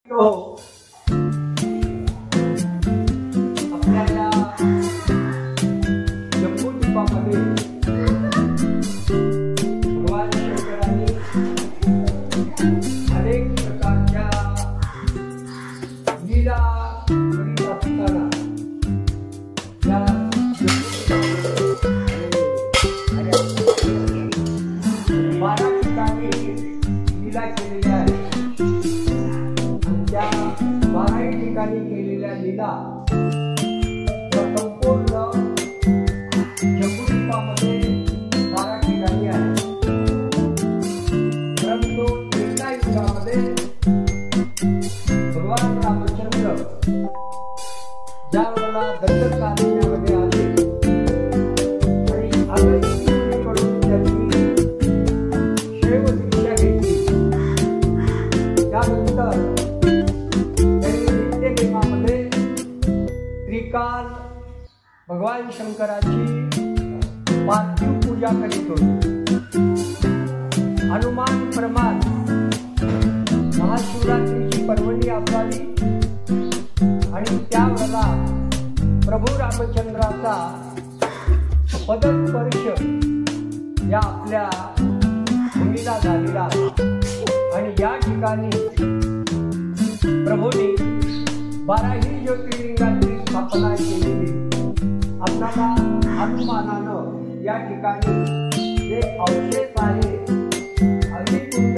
हो आपल्या जम्बूद्वीपामध्ये भगवान शंकरांनी अनेक प्रकारच्या लीला करीत असताना या बारा ठिकाणी लीला केलेल्या आहेत. त्या 12 ठिकाणी केलेल्या लीला संपूर्ण जम्बूद्वीपामध्ये 12 ठिकाणी आहेत. परंतु एका युगामध्ये भगवान रामचंद्र ज्या वेळेला दंडकारण्यामध्ये आले आणि अगस्त्याकडून त्यांनी शैव दीक्षा घेतली, त्यानंतर त्रिकाल भगवान शंकराची पार्थिव पूजा करीत होते. हनुमान प्रमाण महाशिवरात्रीची पर्वणी असावी आणि त्यावेळेला प्रभू रामचंद्राचा पदस्पर्श या आपल्या भूमीला झालेला आणि या ठिकाणी प्रभूने 12 ज्योतिर्लिंगाची स्थापना केलेली. आपल्याला अनुमानानं या ठिकाणी जे अवशेष आहे अग्निकुंड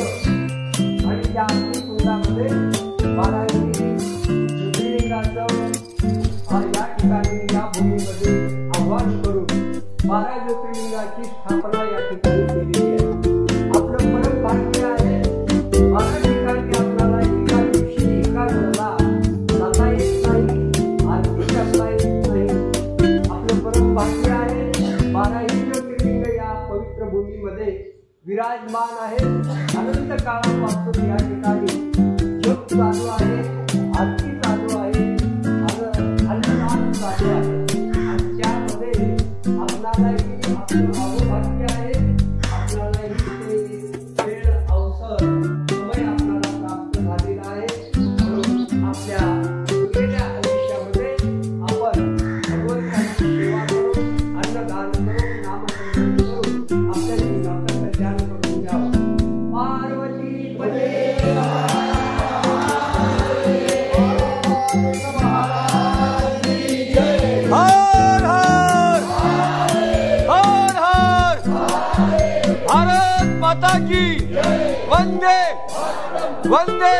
आणि त्या अग्निकुंडामध्ये 12 ज्योतिर्लिंगाचं या ठिकाणी या भूमीमध्ये आव्हान करून 12 ज्योतिर्लिंगाची स्थापना या ठिकाणी केलेली आहे. आपलं परम भाग्य आहे 12 ठिकाणी आपल्याला एका दिवशी एका वेळेला भाग्य आहे. 12 ज्योतिर्लिंग या पवित्र भूमीमध्ये विराजमान आहे. अनंत काळापासून या ठिकाणी जप चालू आहे, आरती चालू आहे, अन्नदान चालू आहे आणि त्यामध्ये आपल्यालाही आपलं भाग्य आहे. आपल्यालाही ते वेळ अवसर समय आपल्याला प्राप्त झालेला आहे. म्हणून आपल्या उरलेल्या आयुष्यामध्ये आपण भगवंताची सेवा करून अन्नदान करून नामस्मरण करून आपल्या जीवनाचं कल्याण करून घ्यावं. पार्वती पते हर हर हर हर भारत माता की वंदे वंदे